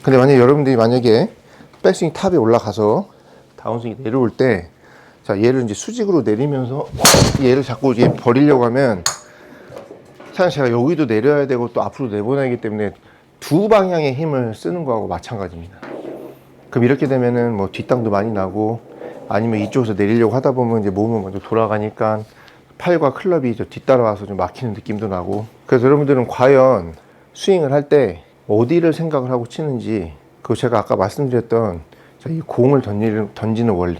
근데 만약에 백스윙 탑에 올라가서 다운스윙이 내려올 때, 자, 얘를 이제 수직으로 내리면서 얘를 자꾸 이제 버리려고 하면, 사실 제가 여기도 내려야 되고 또 앞으로 내보내야 하기 때문에 두 방향의 힘을 쓰는 거하고 마찬가지입니다. 그럼 이렇게 되면은 뭐 뒷땅도 많이 나고, 아니면 이쪽에서 내리려고 하다 보면 이제 몸은 먼저 돌아가니까 팔과 클럽이 뒤따라와서 좀 막히는 느낌도 나고. 그래서 여러분들은 과연 스윙을 할 때 어디를 생각을 하고 치는지, 그거 제가 아까 말씀드렸던 이 공을 던지는 원리.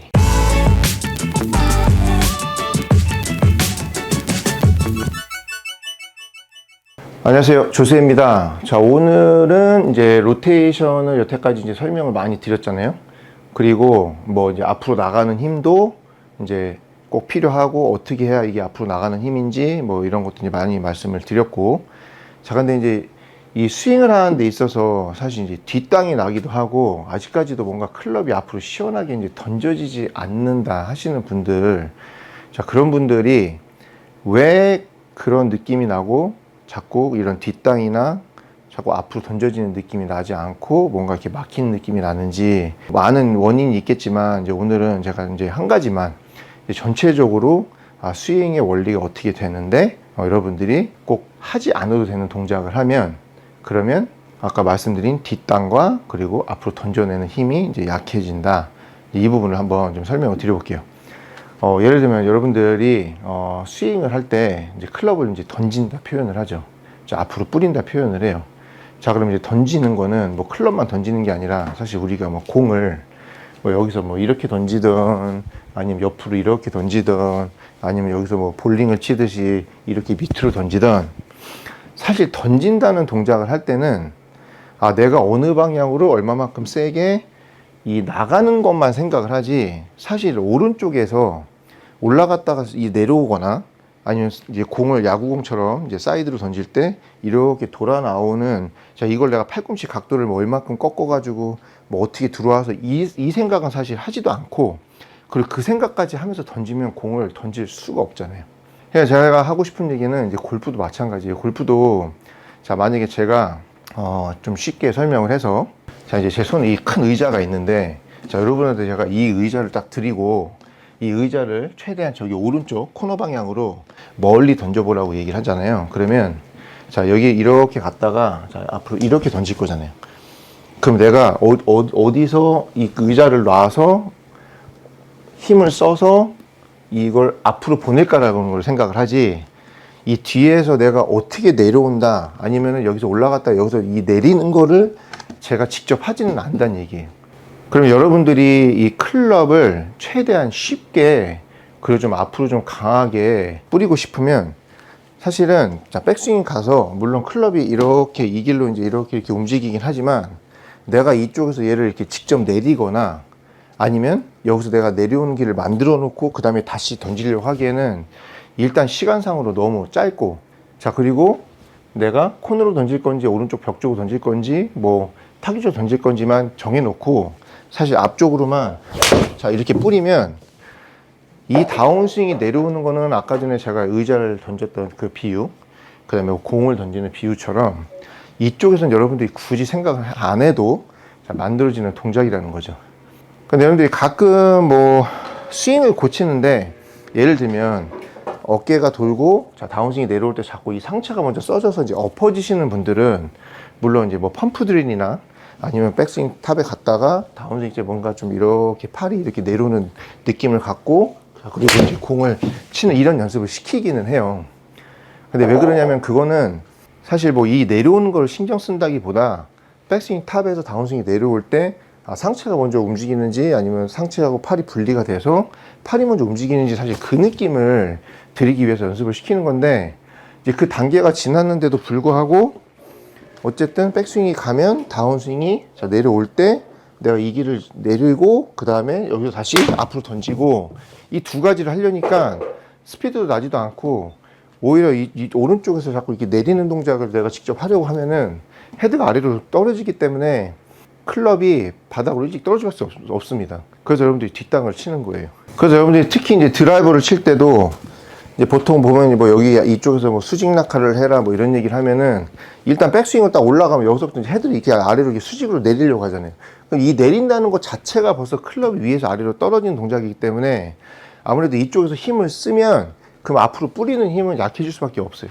안녕하세요, 조세입니다. 자, 오늘은 이제 로테이션을 여태까지 이제 설명을 많이 드렸잖아요. 그리고 뭐 이제 앞으로 나가는 힘도 이제 꼭 필요하고, 어떻게 해야 이게 앞으로 나가는 힘인지 뭐 이런 것도 이제 많이 말씀을 드렸고. 자, 근데 이제 이 스윙을 하는 데 있어서 사실 이제 뒷땅이 나기도 하고, 아직까지도 뭔가 클럽이 앞으로 시원하게 이제 던져지지 않는다 하시는 분들, 자, 그런 분들이 왜 그런 느낌이 나고 자꾸 이런 뒷땅이나 자꾸 앞으로 던져지는 느낌이 나지 않고 뭔가 이렇게 막히는 느낌이 나는지, 많은 원인이 있겠지만 이제 오늘은 제가 이제 한 가지만 이제 전체적으로 스윙의 원리가 어떻게 되는데, 여러분들이 꼭 하지 않아도 되는 동작을 하면, 그러면 아까 말씀드린 뒷땅과 그리고 앞으로 던져내는 힘이 이제 약해진다. 이 부분을 한번 좀 설명을 드려볼게요. 예를 들면 여러분들이 스윙을 할 때 이제 클럽을 이제 던진다 표현을 하죠. 자, 앞으로 뿌린다 표현을 해요. 자, 그럼 이제 던지는 거는 뭐 클럽만 던지는 게 아니라, 사실 우리가 뭐 공을 뭐 여기서 뭐 이렇게 던지든, 아니면 옆으로 이렇게 던지든, 아니면 여기서 뭐 볼링을 치듯이 이렇게 밑으로 던지든, 사실 던진다는 동작을 할 때는 내가 어느 방향으로 얼마만큼 세게 이 나가는 것만 생각을 하지, 사실 오른쪽에서 올라갔다가 내려오거나, 아니면 이제 공을 야구공처럼 이제 사이드로 던질 때 이렇게 돌아 나오는, 자, 이걸 내가 팔꿈치 각도를 뭐 얼마큼 꺾어 가지고 뭐 어떻게 들어와서 이 생각은 사실 하지도 않고, 그리고 그 생각까지 하면서 던지면 공을 던질 수가 없잖아요. 그래서 제가 하고 싶은 얘기는 이제 골프도 마찬가지예요. 골프도, 자, 만약에 제가 좀 쉽게 설명을 해서, 자, 이제 제 손에 이 큰 의자가 있는데, 자, 여러분한테 제가 이 의자를 딱 드리고, 이 의자를 최대한 저기 오른쪽 코너 방향으로 멀리 던져보라고 얘기를 하잖아요. 그러면, 자, 여기 이렇게 갔다가, 자, 앞으로 이렇게 던질 거잖아요. 그럼 내가 어디서 이 의자를 놔서 힘을 써서 이걸 앞으로 보낼까라는 걸 생각을 하지, 이 뒤에서 내가 어떻게 내려온다, 아니면은 여기서 올라갔다 여기서 이 내리는 거를 제가 직접 하지는 않는다는 얘기예요. 그럼 여러분들이 이 클럽을 최대한 쉽게, 그리고 좀 앞으로 좀 강하게 뿌리고 싶으면, 사실은, 자, 백스윙 가서 물론 클럽이 이렇게 이 길로 이제 이렇게 움직이긴 하지만, 내가 이쪽에서 얘를 이렇게 직접 내리거나, 아니면 여기서 내가 내려오는 길을 만들어 놓고 그 다음에 다시 던지려고 하기에는 일단 시간상으로 너무 짧고, 자, 그리고 내가 코너로 던질 건지 오른쪽 벽 쪽으로 던질 건지 뭐 타기 쪽으로 던질 건지만 정해놓고, 사실 앞쪽으로만, 자, 이렇게 뿌리면 이 다운스윙이 내려오는 거는 아까 전에 제가 의자를 던졌던 그 비유, 그 다음에 공을 던지는 비유처럼 이쪽에서는 여러분들이 굳이 생각을 안 해도 만들어지는 동작이라는 거죠. 근데 여러분들이 가끔 뭐 스윙을 고치는데, 예를 들면 어깨가 돌고, 자, 다운스윙이 내려올 때 자꾸 이 상체가 먼저 써져서 이제 엎어지시는 분들은, 물론 이제 뭐 펌프드린이나 아니면 백스윙 탑에 갔다가 다운스윙 이제 뭔가 좀 이렇게 팔이 이렇게 내려오는 느낌을 갖고, 자, 그리고 이제 공을 치는 이런 연습을 시키기는 해요. 근데 왜 그러냐면, 그거는 사실 뭐 이 내려오는 걸 신경 쓴다기보다, 백스윙 탑에서 다운스윙이 내려올 때 상체가 먼저 움직이는지 아니면 상체하고 팔이 분리가 돼서 팔이 먼저 움직이는지, 사실 그 느낌을 드리기 위해서 연습을 시키는 건데, 이제 그 단계가 지났는데도 불구하고 어쨌든 백스윙이 가면 다운스윙이, 자, 내려올 때 내가 이 길을 내리고 그 다음에 여기서 다시 앞으로 던지고, 이 두 가지를 하려니까 스피드도 나지도 않고, 오히려 이 오른쪽에서 자꾸 이렇게 내리는 동작을 내가 직접 하려고 하면은 헤드가 아래로 떨어지기 때문에 클럽이 바닥으로 일찍 떨어질 수 없습니다. 그래서 여러분들이 뒷땅을 치는 거예요. 그래서 여러분들이 특히 이제 드라이버를 칠 때도, 이제 보통 보면 뭐 여기 이쪽에서 뭐 수직 낙하를 해라 뭐 이런 얘기를 하면은 일단 백스윙을 딱 올라가면 여기서부터 이제 헤드를 이렇게 아래로 이렇게 수직으로 내리려고 하잖아요. 그럼 이 내린다는 것 자체가 벌써 클럽이 위에서 아래로 떨어지는 동작이기 때문에 아무래도 이쪽에서 힘을 쓰면 그럼 앞으로 뿌리는 힘은 약해질 수밖에 없어요.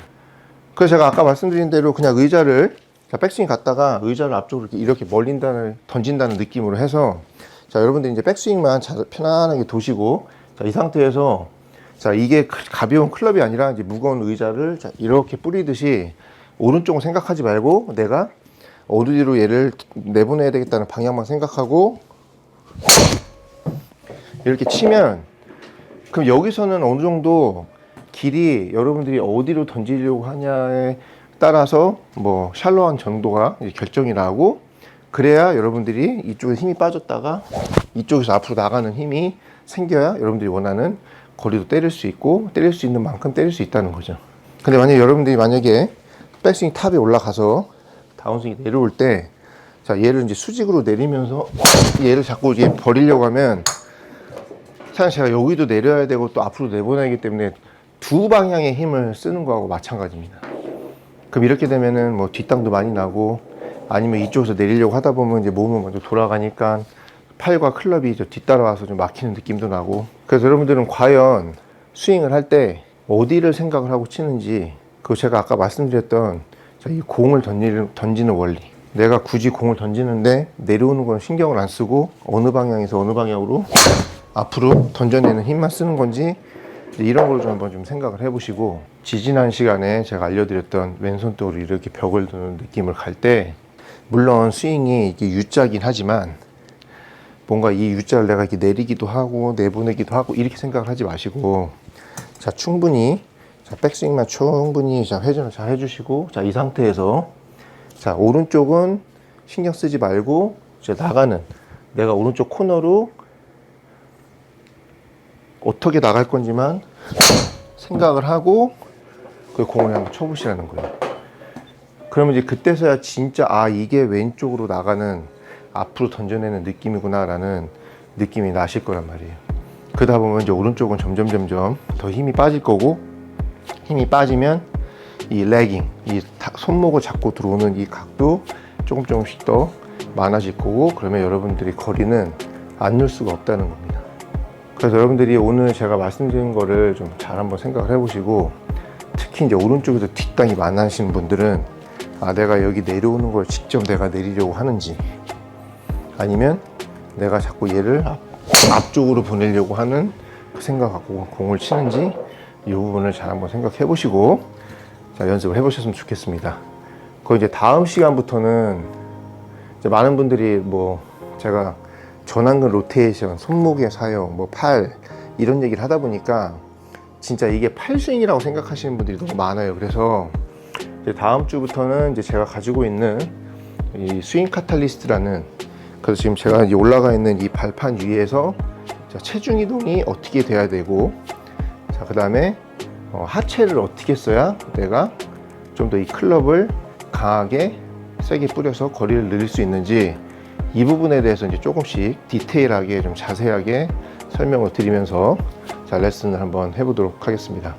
그래서 제가 아까 말씀드린 대로 그냥 의자를 백스윙 갔다가 의자를 앞쪽으로 이렇게 던진다는 느낌으로 해서 자, 여러분들이 이제 백스윙만 편안하게 도시고 자, 이 상태에서 자, 이게 가벼운 클럽이 아니라 이제 무거운 의자를 자, 이렇게 뿌리듯이 오른쪽을 생각하지 말고 내가 어디로 얘를 내보내야 되겠다는 방향만 생각하고 이렇게 치면 그럼 여기서는 어느 정도 길이 여러분들이 어디로 던지려고 하냐에 따라서 뭐 샬로한 정도가 결정이 나고 그래야 여러분들이 이쪽에 힘이 빠졌다가 이쪽에서 앞으로 나가는 힘이 생겨야 여러분들이 원하는 거리도 때릴 수 있고 때릴 수 있는 만큼 때릴 수 있다는 거죠. 근데 여러분들이 만약에 백스윙 탑에 올라가서 다운스윙이 내려올 때 자, 얘를 이제 수직으로 내리면서 얘를 자꾸 이제 버리려고 하면 사실 제가 여기도 내려야 되고 또 앞으로 내보내야 하기 때문에 두 방향의 힘을 쓰는 거하고 마찬가지입니다. 그럼 이렇게 되면은 뭐 뒷땅도 많이 나고 아니면 이쪽에서 내리려고 하다 보면 이제 몸은 먼저 돌아가니까 팔과 클럽이 뒤따라와서 좀 막히는 느낌도 나고 그래서 여러분들은 과연 스윙을 할 때 어디를 생각을 하고 치는지 그 제가 아까 말씀드렸던 이 공을 던지는 원리 내가 굳이 공을 던지는데 내려오는 건 신경을 안 쓰고 어느 방향에서 어느 방향으로 앞으로 던져내는 힘만 쓰는 건지 이런 걸 좀 한번 좀 생각을 해보시고 지지난 시간에 제가 알려드렸던 왼손톱으로 이렇게 벽을 두는 느낌을 갈 때 물론 스윙이 이게 U자긴 하지만 뭔가 이 U자를 내가 이렇게 내리기도 하고 내보내기도 하고 이렇게 생각을 하지 마시고 자 충분히 자 백스윙만 충분히 자 회전을 잘 해주시고 자 이 상태에서 자 오른쪽은 신경 쓰지 말고 이제 나가는 내가 오른쪽 코너로 어떻게 나갈 건지만 생각을 하고 그 공을 한번 쳐보시라는 거예요. 그러면 이제 그때서야 진짜 아 이게 왼쪽으로 나가는 앞으로 던져내는 느낌이구나 라는 느낌이 나실 거란 말이에요. 그러다 보면 이제 오른쪽은 점점 더 힘이 빠질 거고 힘이 빠지면 이 레깅, 이 손목을 잡고 들어오는 이 각도 조금씩 더 많아질 거고 그러면 여러분들이 거리는 안 넣을 수가 없다는 겁니다. 그래서 여러분들이 오늘 제가 말씀드린 거를 좀 잘 한번 생각을 해보시고 특히 이제 오른쪽에서 뒷땅이 많으신 분들은 아 내가 여기 내려오는 걸 직접 내가 내리려고 하는지 아니면 내가 자꾸 얘를 앞쪽으로 보내려고 하는 그 생각하고 공을 치는지 이 부분을 잘 한번 생각해 보시고 자 연습을 해 보셨으면 좋겠습니다. 그리고 이제 다음 시간부터는 이제 많은 분들이 뭐 제가 전완근 로테이션, 손목의 사용, 뭐 팔 이런 얘기를 하다 보니까 진짜 이게 팔스윙이라고 생각하시는 분들이 너무 많아요. 그래서 이제 다음 주부터는 이제 제가 가지고 있는 이 스윙 카탈리스트라는 그래서 지금 제가 이제 올라가 있는 이 발판 위에서 자, 체중 이동이 어떻게 돼야 되고 자 그다음에 하체를 어떻게 써야 내가 좀 더 이 클럽을 강하게 세게 뿌려서 거리를 늘릴 수 있는지 이 부분에 대해서 이제 조금씩 디테일하게 좀 자세하게 설명을 드리면서 자 레슨을 한번 해보도록 하겠습니다.